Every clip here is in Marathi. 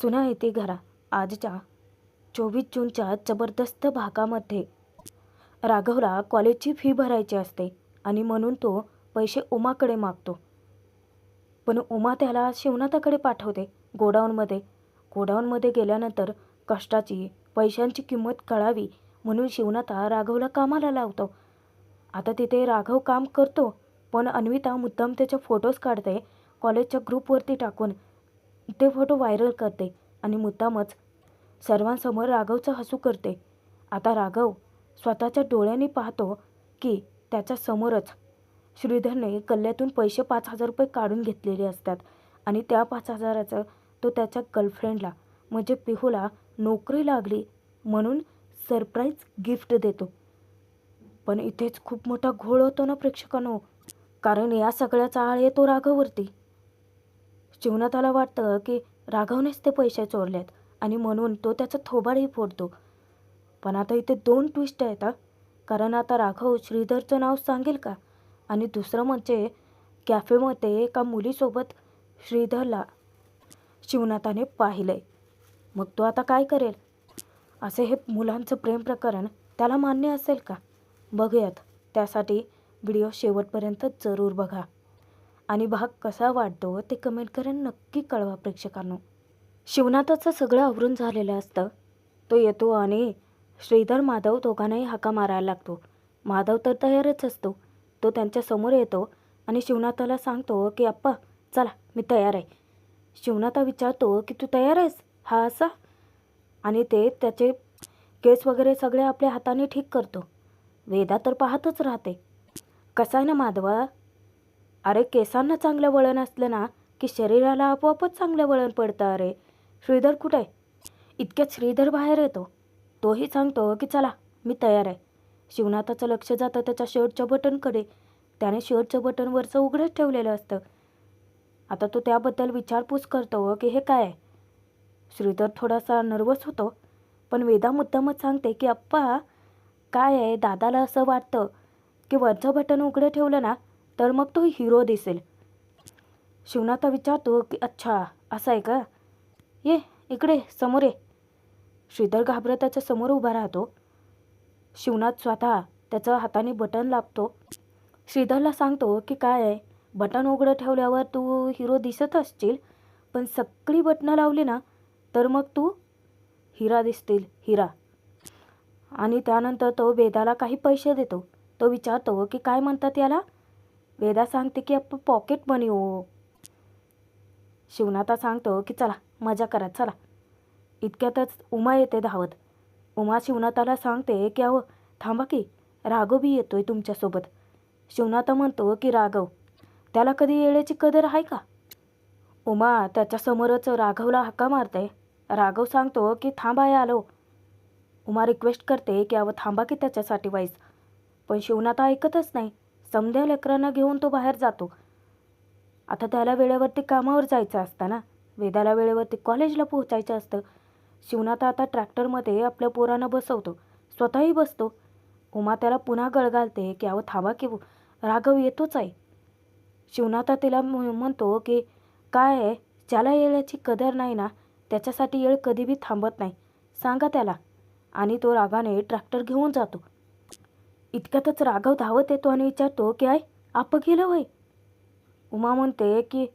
सुना येते घरा आजच्या 24 जूनच्या जबरदस्त भागामध्ये राघवला कॉलेजची फी भरायची असते आणि म्हणून तो पैसे उमाकडे मागतो. पण उमा त्याला शिवनाथाकडे पाठवते गोडाऊनमध्ये. गोडाऊनमध्ये गेल्यानंतर कष्टाची पैशांची किंमत कळावी म्हणून शिवनाथा राघवला कामाला लावतो. आता तिथे राघव काम करतो, पण अन्विता मुद्दाम त्याचे फोटोज काढते, कॉलेजच्या ग्रुपवरती टाकून ते फोटो व्हायरल करते आणि मुद्दामच सर्वांसमोर राघवचं हसू करते. आता राघव स्वतःच्या डोळ्यांनी पाहतो की त्याच्या समोरच श्रीधरने गल्ल्यातून पैसे 5,000 रुपये काढून घेतलेले असतात आणि त्या 5,000चं तो त्याच्या गर्लफ्रेंडला म्हणजे पिहूला नोकरी लागली म्हणून सरप्राईज गिफ्ट देतो. पण इथेच खूप मोठा घोळ होतो ना प्रेक्षकांनो, कारण या सगळ्याचा आळ येतो राघववरती. शिवनाथाला वाटतं की राघवनेच ते पैसे चोरलेत आणि म्हणून तो त्याचा थोबाडही फोडतो. पण आता इथे 2 ट्विस्ट आहेत कारण आता राघव श्रीधरचं नाव सांगेल का? आणि दुसरं म्हणजे कॅफेमध्ये एका मुलीसोबत श्रीधरला शिवनाथाने पाहिलंय. मग तो आता काय करेल? असे हे मुलांचं प्रेम प्रकरण त्याला मान्य असेल का? बघूयात. त्यासाठी व्हिडिओ शेवटपर्यंत जरूर बघा आणि भाग कसा वाटतो ते कमेंट करून नक्की कळवा प्रेक्षकांनो. शिवनाथाचं सगळं आवरून झालेलं असतं. तो येतो आणि श्रीधर माधव दोघांनाही हाका मारायला लागतो. माधव तर तयारच असतो. तो त्यांच्या समोर येतो आणि शिवनाथाला सांगतो की अप्पा चला मी तयार आहे. शिवनाथा विचारतो की तू तयार आहेस? हा असा? आणि ते त्याचे केस वगैरे सगळे आपल्या हाताने ठीक करतो. वेदा तर पाहतच राहते. कसा आहे ना माधवा, अरे केसांना चांगलं वळण असलं ना की शरीराला आपोआपच चांगलं वळण पडतं. अरे श्रीधर कुठे आहे? इतक्यात श्रीधर बाहेर येतो. तोही सांगतो की चला मी तयार आहे. शिवनाथाचं लक्ष जातं त्याच्या शर्टच्या बटनकडे. त्याने शर्टचं बटन वरचं उघडंच ठेवलेलं असतं. आता तो त्याबद्दल विचारपूस करतो की हे काय आहे? श्रीधर थोडासा नर्वस होतो, पण वेदा मुद्दामच सांगते की अप्पा काय आहे, दादाला असं वाटतं की वरचं बटन उघडं ठेवलं ना तर मग तो हिरो दिसेल. शिवनाथा विचारतो की अच्छा असं आहे का? ये इकडे समोर ये. श्रीधर घाबरत त्याच्या समोर उभा राहतो. शिवनाथ स्वतः त्याच्या हाताने बटन दाबतो. श्रीधरला सांगतो की काय आहे, बटन उघडं ठेवल्यावर तू हिरो दिसत असशील, पण सगळी बटणं लावली ना तर मग तू हिरा दिसतील, हिरा. आणि त्यानंतर तो वेदाला काही पैसे देतो. तो विचारतो की काय म्हणतात याला? वेदा सांगते की आपण पॉकेट मनी हो. शिवनाथा सांगतो की चला मजा करा चला. इतक्यातच उमा येते धावत. उमा शिवनाथाला सांगते की अहो थांबा की राघव बी येतोय तुमच्यासोबत. शिवनाथा म्हणतो की राघव, त्याला कधी येळेची कदर आहे का? उमा त्याच्यासमोरच राघवला हाका मारते. राघव सांगतो की थांबा आलो. उमा रिक्वेस्ट करते की अहो थांबा की त्याच्यासाठी वाईस. पण शिवनाथा ऐकतच नाही. समध्या लेकरांना घेऊन तो बाहेर जातो. आता त्याला वेळेवरती कामावर जायचं असतं ना, वेदाला वेळेवरती कॉलेजला पोहोचायचं असतं. शिवनाथा आता ट्रॅक्टरमध्ये आपल्या पोरांना बसवतो, स्वतःही बसतो. उमा त्याला पुन्हा गळगालते की अहो थांबा की राघव येतोच आहे. शिवनाथा तिला म्हणतो की काय आहे, ज्याला येळेची कदर नाही ना त्याच्यासाठी येळ कधी बी थांबत नाही, सांगा त्याला. आणि तो रागाने ट्रॅक्टर घेऊन जातो. इतक्यातच राघव धावत येतो आणि विचारतो की आई आप गेलं वय? उमा म्हणते की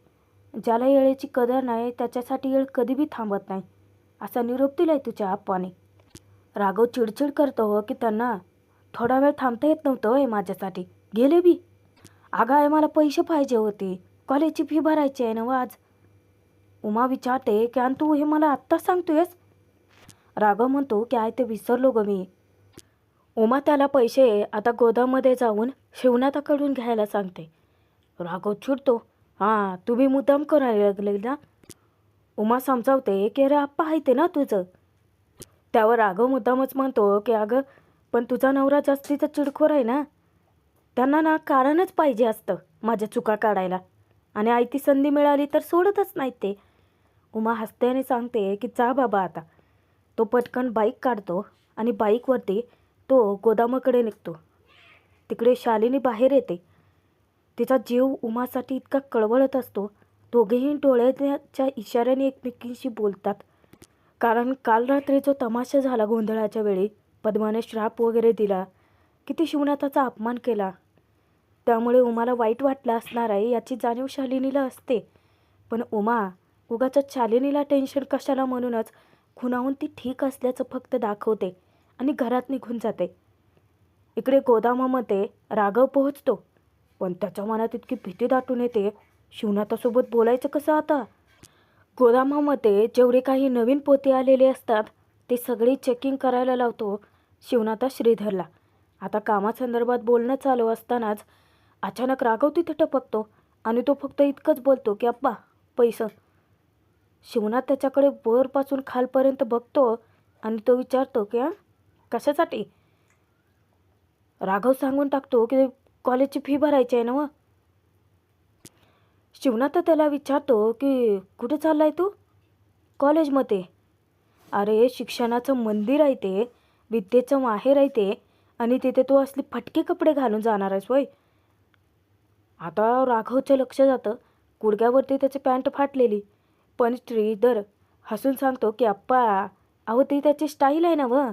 ज्याला येळेची कदर नाही त्याच्यासाठी येळ कधी बी थांबत नाही, असा निरोप दिलाय तुझ्या आप्पाने. राघव चिडचिड करतो की त्यांना थोडा वेळ थांबता येत नव्हतं होय माझ्यासाठी, गेले बी. अगं आहे मला पैसे पाहिजे होते, कॉलेजची फी भरायची आहे ना आज. उमा विचारते की आणि तू हे मला आत्ताच सांगतोयस? राघव म्हणतो की आहे ते विसरलो ग मी. उमा त्याला पैसे आता गोदाममध्ये जाऊन शिवनाथाकडून घ्यायला सांगते. राघव चिडतो, हां तुम्ही मुद्दाम करायला लागले ना. उमा समजावते की अरे आप्पा आहे ते ना तुझं. त्यावर राघव मुद्दामच म्हणतो की अगं पण तुझा नवरा जास्तीचा चिडखोर आहे ना, त्यांना ना कारणच पाहिजे असतं माझ्या चुका काढायला, आणि आयती संधी मिळाली तर सोडतच नाहीत ते. उमा हसते आणि सांगते की जा बाबा आता. तो पटकन बाईक काढतो आणि बाईकवरती तो गोदामाकडे निघतो. तिकडे शालिनी बाहेर येते. तिचा जीव उमासाठी इतका कळवळत असतो. दोघेही डोळ्याच्या इशाऱ्याने एकमेकींशी बोलतात. कारण काल रात्री जो तमाशा झाला गोंधळाच्या वेळी, पद्माने श्राप वगैरे दिला, किती शिवनाथाचा अपमान केला, त्यामुळे उमाला वाईट वाटलं असणार आहे याची जाणीव शालिनीला असते. पण उमा उगाचच शालिनीला टेन्शन कशाला म्हणूनच खुणावून ती ठीक असल्याचं फक्त दाखवते आणि घरात निघून जाते. इकडे गोदामामध्ये राघव पोहोचतो, पण त्याच्या मनात इतकी भीती दाटून येते, शिवनाथासोबत बोलायचं कसं आता. गोदामामध्ये जेवढे काही नवीन पोते आलेले असतात ते सगळी चेकिंग करायला लावतो शिवनाथा श्रीधरला. आता कामासंदर्भात बोलणं चालू असतानाच अचानक राघव तिथे टपकतो आणि तो फक्त इतकंच बोलतो की अप्पा पैसे. शिवनाथ त्याच्याकडे वरपासून खालपर्यंत बघतो आणि तो विचारतो की कशासाठी. राघव सांगून टाकतो की कॉलेजची फी भरायची आहे ना मग. शिवनाथ त्याला विचारतो की कुठे चाललाय तू. कॉलेजमध्ये. अरे शिक्षणाचं मंदिर आहे ते, विद्येचं माहेर आहे ते, आणि तिथे तू असली फटके कपडे घालून जाणार आहेस वय. आता राघवचं लक्ष जातं गुडघ्यावरती त्याची पॅन्ट फाटलेली, पण श्रीधर हसून सांगतो की अप्पा अहो ती त्याची स्टाईल आहे ना व.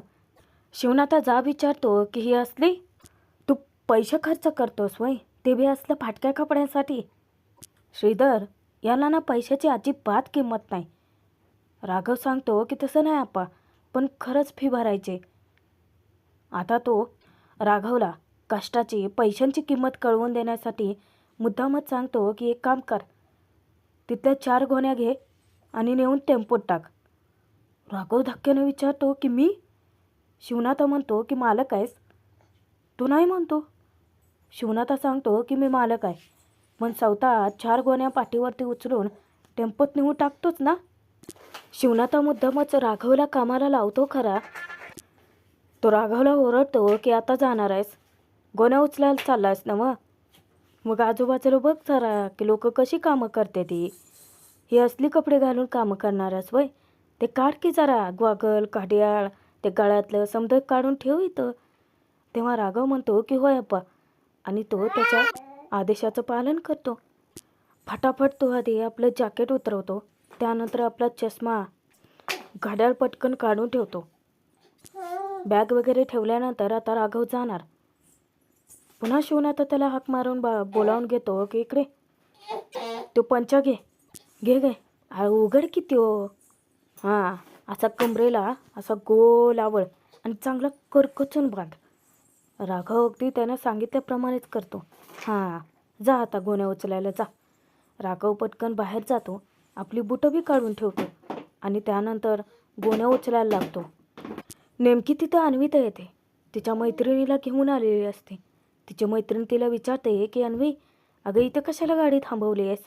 शिवनाथा जा विचारतो की ही असली तू पैसे खर्च करतोस वय, ते बी असलं फाटक्या कपड्यांसाठी. श्रीधर याला ना पैशाची अजिबात किंमत नाही. राघव सांगतो की तसं नाही अप्पा, पण खरंच फी भरायचे. आता तो राघवला कष्टाची पैशांची किंमत कळवून देण्यासाठी मुद्दामच सांगतो की एक काम कर, तिथल्या 4 गोण्या घे आणि नेऊन टेम्पोत टाक. राघव धक्क्याने विचारतो की मी. शिवनाथा म्हणतो की मालक आहेस तू. नाही म्हणतो. शिवनाथा सांगतो की मी मालक आहे, पण स्वतः 4 गोण्या पाठीवरती उचलून टेम्पोत नेऊन टाकतोच ना. शिवनाथा मुद्दामच राघवला कामाला लावतो खरा. तो राघवला ओरडतो की आता जाणार आहेस, गोण्या उचलायला चाललायस ना मग आजूबाजूला बघ जरा की लोक कशी कामं करते ती. ही असली कपडे घालून कामं करणारच वय. ते काढ की जरा ग्वागल घड्याळ ते गळ्यातलं समजा काढून ठेव इथं. तेव्हा राघव म्हणतो की होय अप्पा, आणि तो त्याच्या आदेशाचं पालन करतो. फटाफट तो आधी आपलं जॅकेट उतरवतो, त्यानंतर आपला चष्मा घड्याळ पटकन काढून ठेवतो. बॅग वगैरे ठेवल्यानंतर आता राघव जाणार. पुन्हा शिवनाथ त्याला हाक मारून बोलावून घेतो की इकडे तो पंचा घे घे घे उघड की त्यो. हां असा कमरेला असा गोल आवळ आणि चांगला करकचून बांध. राघव अगदी त्यानं सांगितल्याप्रमाणेच करतो. हां जा आता गोण्या उचलायला जा. राघव पटकन बाहेर जातो, आपली बुटं बी काढून ठेवतो आणि त्यानंतर गोण्या उचलायला लागतो. नेमकी तिथं अन्विता येते, तिच्या मैत्रिणीला घेऊन आलेली असते. तिची मैत्रीण तिला विचारते की अन्वी अगं इथं कशाला गाडी थांबवली आहेस.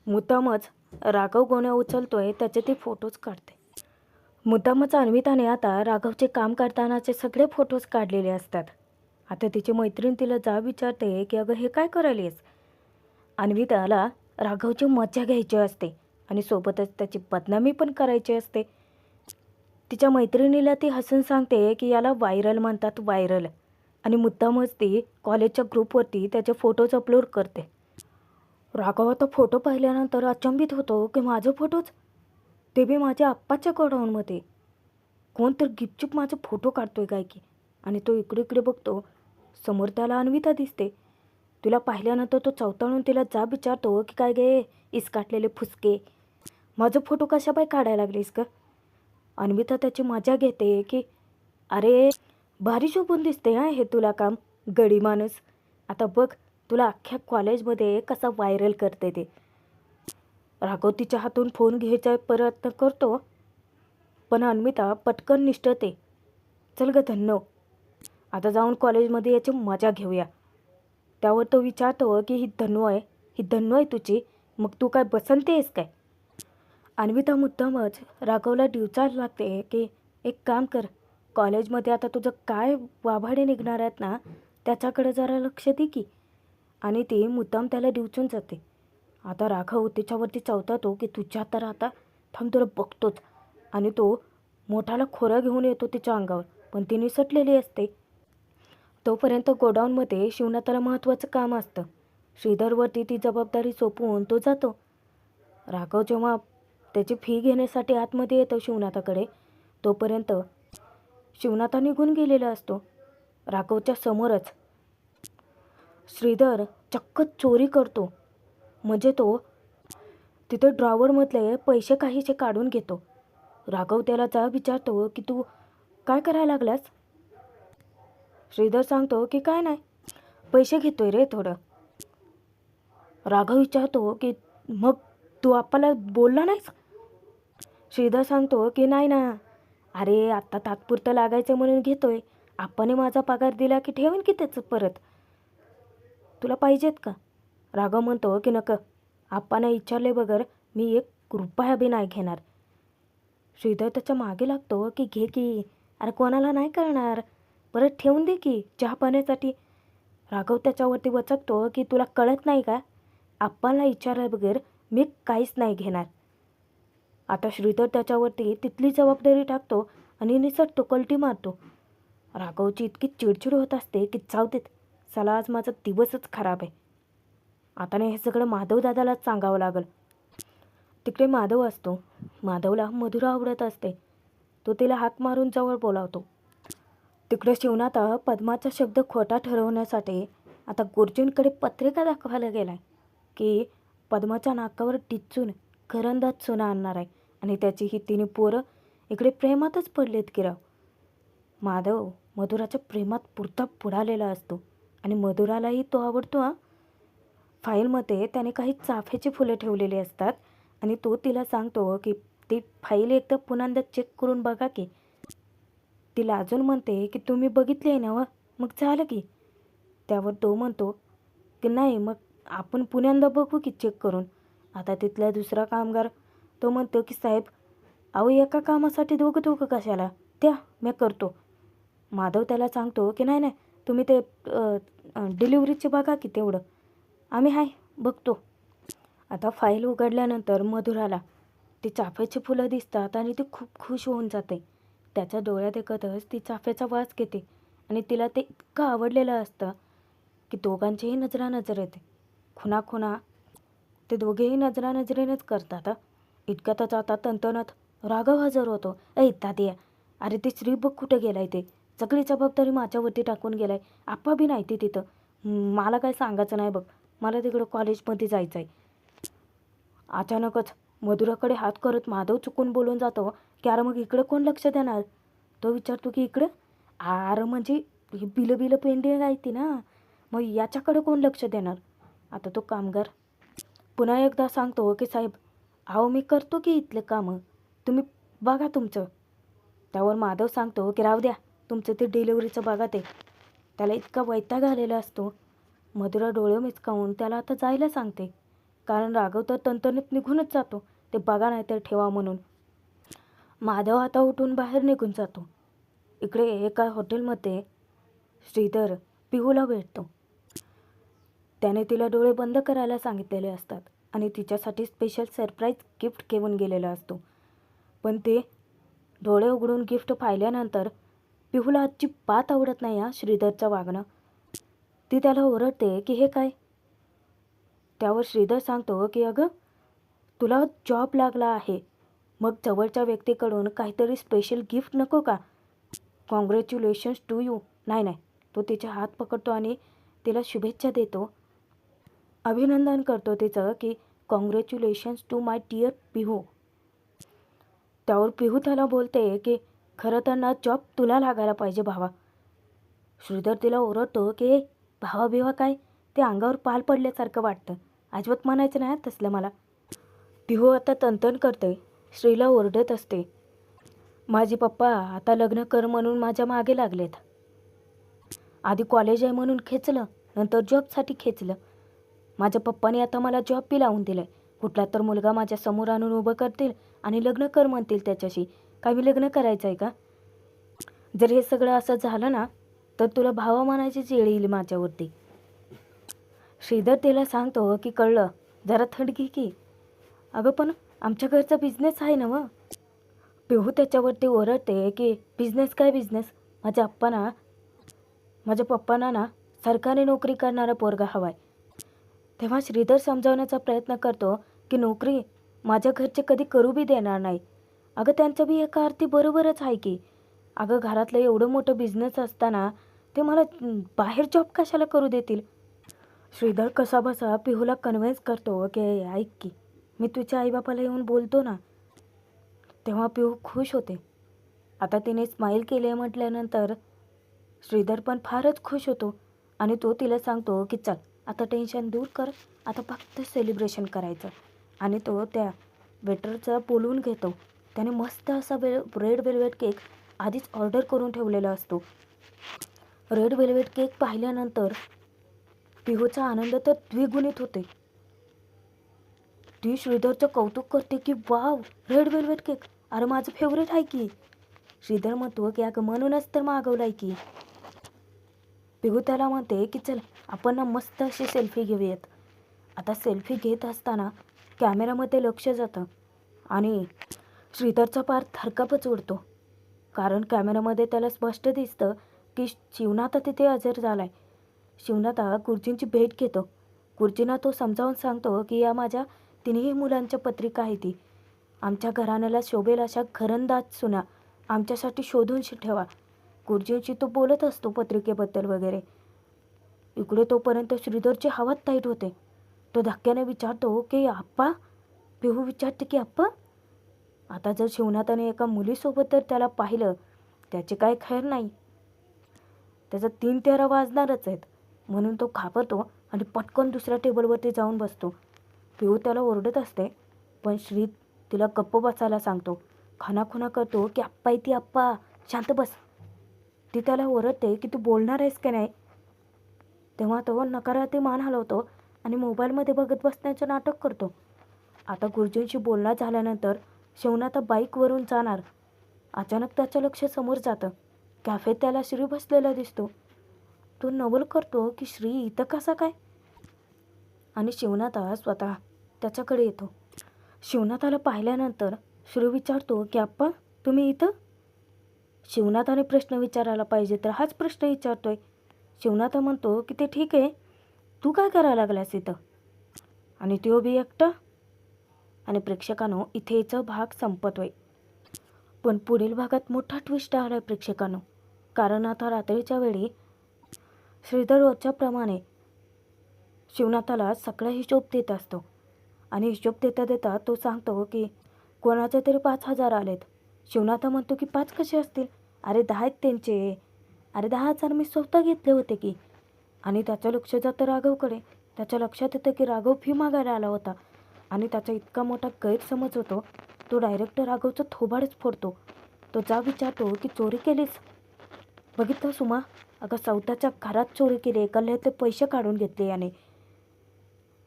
मुद्दामच राघव गोण्या उचलतोय त्याचे ती फोटोज काढते. मुद्दामच अन्विताने आता राघवचे काम करतानाचे सगळे फोटोज काढलेले असतात. आता तिची मैत्रीण तिला जा विचारते की अगं हे काय करायलीस. अन्विताला राघवची मजा घ्यायची असते आणि सोबतच त्याची बदनामी पण करायची असते. तिच्या मैत्रिणीला ती हसून सांगते की याला व्हायरल म्हणतात, व्हायरल, आणि मुद्दामच ती कॉलेजच्या ग्रुपवरती त्याचे फोटोज अपलोड करते. राघव आता फोटो पाहिल्यानंतर अचंबित होतो की माझे फोटोज, ते बी माझ्या आप्पाच्या गोडाऊनमध्ये. कोण तर गिपचूप माझे फोटो काढतोय काय की. आणि तो इकडे इकडे बघतो, समोर त्याला अन्विता दिसते. तिला पाहिल्यानंतर तो चवताळून तिला जा विचारतो की काय गे इसकाटलेले फुसके, माझं फोटो कशा बाय काढायला लागलीस का. अन्विता त्याची मजा घेते की अरे भारी शोभून दिसते हां हे तुला काम, गडी माणूस. आता बघ तुला अख्ख्या कॉलेजमध्ये कसा व्हायरल करते ते. राघव तिच्या हातून फोन घ्यायचा प्रयत्न करतो, पण अन्विता पटकन निष्ठते. चल ग धन्नो, आता जाऊन कॉलेजमध्ये याची मजा घेऊया. त्यावर तो विचारतो की ही धन्नो आहे तुझी, मग तू काय बसंती आहेस काय. अन्विता मुद्दामच राघवला डिवचायला लागते की एक काम कर, कॉलेजमध्ये आता तुझं काय वाभाडे निघणार आहेत ना त्याच्याकडे जरा लक्ष दे की. आणि ती मुद्दाम त्याला डिवचून जाते. आता राघव तिच्यावरती चवतातो की तुझ्या तर आता थांब तुला बघतोच. आणि तो मोठाला खोरा घेऊन येतो तिच्या अंगावर, पण ती निसटलेली असते. तोपर्यंत गोडाऊनमध्ये शिवनाथाला महत्त्वाचं काम असतं. श्रीधरवरती ती जबाबदारी सोपवून तो जातो. राघव जेव्हा त्याची फी घेण्यासाठी आतमध्ये येतो शिवनाथाकडे. तोपर्यंत शिवनाथा निघून गेलेला असतो. राघवच्या समोरच श्रीधर चक्क चोरी करतो. म्हणजे तो तिथे ड्रॉवरमधले पैसे काहीसे काढून घेतो. राघव त्याला जा विचारतो की तू काय करायला लागलास. श्रीधर सांगतो की काय नाही, पैसे घेतोय रे थोडं. राघव विचारतो की मग तू आपल्याला बोलला नाहीस. श्रीधर सांगतो की नाही ना, अरे आत्ता तात्पुरतं लागायचं म्हणून घेतोय. आप्पाने माझा पगार दिला की ठेवेन की त्याचं परत. तुला पाहिजेत का. राघव म्हणतो की नको, आप्पाने विचारले बगर मी 1 रुपया बी नाही घेणार. श्रीधर त्याच्या मागे लागतो की घे की, अरे कोणाला नाही करणार, परत ठेवून दे की चहा पाण्यासाठी. राघव त्याच्यावरती वचकतो की तुला कळत नाही का, आप्पाला विचारल्या बगैर मी काहीच नाही घेणार. आता श्रीधर त्याच्यावरती तिथली जबाबदारी टाकतो आणि निसटतो, कलटी मारतो. राघवची इतकी चिडचिड होत असते की जाऊ देत, चला आज माझा दिवसच खराब आहे. आता नाही हे सगळं माधव दादालाच सांगावं लागल. तिकडे माधव असतो. माधवला मधुरा आवडत असते. तो तिला हाक मारून जवळ बोलावतो. तिकडे शिवनाथा पद्माचा शब्द खोटा ठरवण्यासाठी आता गुरुजींकडे पत्रिका दाखवायला गेलाय की पद्माच्या नाकावर टिचून घरंदाज सोनं आणणार आहे आणि त्याची ही 3 पोरं इकडे प्रेमातच पडलेत की राव. माधव मधुराच्या प्रेमात पुरता बुडालेला असतो आणि मधुरालाही तो आवडतो. फाईलमध्ये त्याने काही चाफ्याची फुलं ठेवलेली असतात आणि तो तिला सांगतो की ती फाईल एकदा पुन्हा चेक करून बघा की. ती लाजून म्हणते की तुम्ही बघितली आहे ना व, मग झालं की. त्यावर तो म्हणतो की नाही, मग आपण पुन्यांदा बघू की चेक करून. आता तिथला दुसरा कामगार तो म्हणतो की साहेब, अहो एका कामासाठी दोघं कशाला, त्या मी करतो. माधव त्याला सांगतो की नाही नाही, तुम्ही ते डिलिव्हरीचे बघा की तेवढं, आम्ही हाय बघतो. आता फाईल उघडल्यानंतर मधुराला ती चाफ्याची फुलं दिसतात आणि ती खूप खुश होऊन जाते. त्याच्या डोळ्यात एकतच ती चाफ्याचा वास घेते आणि तिला ते इतकं आवडलेलं असतं की दोघांचीही नजरानजर येते. खुणा ते दोघेही नजरानजरेनेच करतात. इतक्यातच आता तंतनात राघव हजर होतो. दादिया, अरे ते श्री बघ कुठं गेलाय, ते सगळी जबाबदारी माझ्यावरती टाकून गेलाय. आप्पा बी नाही ते तिथं, मला काय सांगायचं नाही बघ, मला तिकडं कॉलेजमध्ये जायचं आहे. अचानकच मधुराकडे हात करत माधव चुकून बोलून जातो की अरे मग इकडं कोण लक्ष देणार. तो विचारतो की इकडं, अरे म्हणजे ही बिलं पेंडिंग आहे ती ना, मग याच्याकडे कोण लक्ष देणार. आता तो कामगार पुन्हा एकदा सांगतो की साहेब, अहो मी करतो की इथलं कामं, तुम्ही बघा तुमचं. त्यावर माधव सांगतो की राहू द्या, तुमचं ते डिलिव्हरीचं बघा ते. त्याला इतका वैताग आलेला असतो. मधुरा डोळे मिचकावून त्याला आता जायला सांगते, कारण राघव तर तंतनीत निघूनच जातो ते बघा नाही तर ठेवा म्हणून. माधव आता उठून बाहेर निघून जातो. इकडे एका हॉटेलमध्ये श्रीधर पिहूला भेटतो. त्याने तिला डोळे बंद करायला सांगितलेले असतात आणि तिच्यासाठी स्पेशल सरप्राईज गिफ्ट घेऊन गेलेला असतो. पण ते डोळे उघडून गिफ्ट पाहिल्यानंतर पिहूला अजिबात आवडत नाही श्रीधरचं वागणं. ती त्याला ओरडते की हे काय. त्यावर श्रीधर सांगतो की अगं, तुला जॉब लागला आहे, मग जवळच्या व्यक्तीकडून काहीतरी स्पेशल गिफ्ट नको का. Congratulations to you. नाही, तो तिचे हात पकडतो आणि तिला शुभेच्छा देतो, अभिनंदन करतो तिचं की कॉंग्रॅच्युलेशन्स टू माय डिअर पिहू. त्यावर पिहू त्याला बोलते की खरं तर ना जॉब तुला लागायला पाहिजे भावा. श्रीधर तिला ओरडतो की भावा बिवा काय, ते अंगावर पाल पडल्यासारखं वाटतं, अजिबात म्हणायचं नाही तसलं मला. पिहू आता तंतन करते, श्रीला ओरडत असते, माझे पप्पा आता लग्न कर म्हणून माझ्या मागे लागलेत. आधी कॉलेज आहे म्हणून खेचलं, नंतर जॉबसाठी खेचलं. माझ्या पप्पाने आता मला जॉब बी लावून दिलं आहे. कुठला तर मुलगा माझ्या समोर आणून उभं करतील आणि लग्न कर म्हणतील त्याच्याशी. काय मी लग्न करायचं आहे का. जर हे सगळं असं झालं ना तर तुला भावा म्हणायचीच वेळ येईल माझ्यावरती. श्रीधर तिला सांगतो की कळलं, जरा थंड घे की. अगं पण आमच्या घरचा बिझनेस आहे ना मग. पिहू त्याच्यावरती ओरडते की बिझनेस काय बिझनेस, माझ्या पप्पांना ना सरकारी नोकरी करणारा पोरगा हवाय. तेव्हा श्रीधर समजावण्याचा प्रयत्न करतो की नोकरी माझ्या घरचे कधी करू बी देणार नाही. अगं त्यांचं बी एका अर्थी बरोबरच आहे की. अगं घरातलं एवढं मोठं बिझनेस असताना ते मला बाहेर जॉब कशाला करू देतील. श्रीधर कसाबसा पिहूला कन्व्हिन्स करतो की ऐक की, मी तुझ्या आईबापाला येऊन बोलतो ना. तेव्हा पिहू खुश होते. आता तिने स्माईल केले म्हटल्यानंतर श्रीधर पण फारच खुश होतो आणि तो तिला सांगतो की चल आता टेन्शन दूर कर, आता फक्त सेलिब्रेशन करायचं. आणि तो त्या वेटरचा बोलवून घेतो. त्याने मस्त असा रेड वेल्वेट केक आधीच ऑर्डर करून ठेवलेला असतो. रेड वेल्वेट केक पाहिल्यानंतर पिहूचा आनंद तर द्विगुणित होते. ती श्रीधरचं कौतुक करते की वाव, रेड वेल्वेट केक, अरे माझं फेवरेट आहे की. श्रीधर म्हणतो की अगं म्हणूनच तर मागवलाय की. पिहू त्याला म्हणते की चल आपण ना मस्त अशी सेल्फी घेऊयात. आता सेल्फी घेत असताना कॅमेरामध्ये लक्ष जातं आणि श्रीधरचा पार थरकापच उडतो. कारण कॅमेरामध्ये त्याला स्पष्ट दिसतं की शिवनाथा तिथे हजर झाला आहे. शिवनाथा गुरुजींची भेट घेतो. गुरुजींना तो समजावून सांगतो की या माझ्या तिन्ही मुलांच्या पत्रिका आहे ती. आमच्या घराण्याला शोभेल अशा घरंदाज सुना आमच्यासाठी शोधून ठेवा. गुरुजींशी तो बोलत असतो पत्रिकेबद्दल वगैरे. इकडे तोपर्यंत श्रीधरची हवा टाईट होते. तो धक्क्याने विचारतो की आप्पा. पिहू विचारते की आप्पा. आता जर शिवनाथाने एका मुलीसोबत जर त्याला पाहिलं, त्याचे काय खैर नाही. त्याचा 3 तेरा वाजणारच आहेत. म्हणून तो घाबरतो आणि पटकन दुसऱ्या टेबलवरती जाऊन बसतो. पिहू त्याला ओरडत असते, पण श्री तिला गप्प बसायला सांगतो. खानाखुणा करतो की आप्पा येते आप्पा, शांत बस. ती त्याला ओरडते की तू बोलणार आहेस का नाही. तेव्हा तो नकारार्थी मान हलवतो आणि मोबाईलमध्ये बघत बसण्याचं नाटक करतो. आता गुरुजींशी बोलणं झाल्यानंतर शिवनाथा बाईकवरून जाणार. अचानक त्याचं लक्ष समोर जातं. कॅफेत त्याला श्री बसलेला दिसतो. तो नवल करतो की श्री इथं कसा काय. आणि शिवनाथा स्वतः त्याच्याकडे येतो. शिवनाथाला पाहिल्यानंतर श्री विचारतो की आप्पा तुम्ही इथं. शिवनाथाने प्रश्न विचारायला पाहिजे तर हाच प्रश्न विचारतोय. शिवनाथा म्हणतो की ते ठीक आहे, तू काय करायला लागलास इथं. आणि तो बी एकटा. आणि प्रेक्षकांनो इथेचा भाग संपतोय. पण पुढील भागात मोठा ट्विस्ट आला आहे प्रेक्षकांनो. कारण आता रात्रीच्या वेळी श्रीधर रोजच्याप्रमाणे शिवनाथाला सगळा हिशोब देत असतो. आणि हिशोब देता देता तो सांगतो की कोणाचे तरी 5,000 आलेत. शिवनाथा म्हणतो की 5 कसे असतील, अरे 10 आहेत त्यांचे. अरे 10,000 मी स्वतः घेतले होते की. आणि त्याचं लक्ष जातं राघवकडे. त्याच्या लक्षात येतं की राघव फी मागायला आला होता. आणि त्याचा इतका मोठा गैरसमज होतो, तो डायरेक्ट राघवचं थोबाडच फोडतो. तो जा विचारतो की चोरी केलीस. बघितलं सुमा, अगं सौदाच्या घरात चोरी केली, गल्ल्यातले पैसे काढून घेतले याने.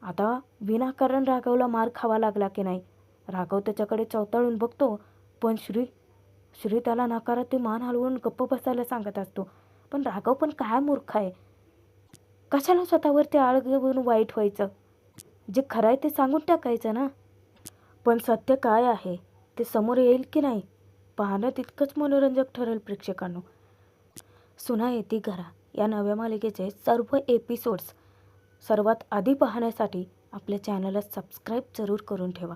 आता विनाकारण राघवला मार खावा लागला की नाही. राघव त्याच्याकडे चवताळून बघतो, पण श्री त्याला नकारार्थी मान हलवून गप्प बसायला सांगत असतो. पण राघव पण काय मूर्ख आहे. कशाला स्वतःवरती आळ घेऊन वाईट व्हायचं. जे खरं आहे ते सांगून टाकायचं ना. पण सत्य काय आहे ते समोर येईल की नाही पाहणं तितकंच मनोरंजक ठरेल प्रेक्षकांनो. सुना येती घरा या नव्या मालिकेचे सर्व एपिसोड्स सर्वात आधी पाहण्यासाठी आपल्या चॅनलला सबस्क्राईब जरूर करून ठेवा.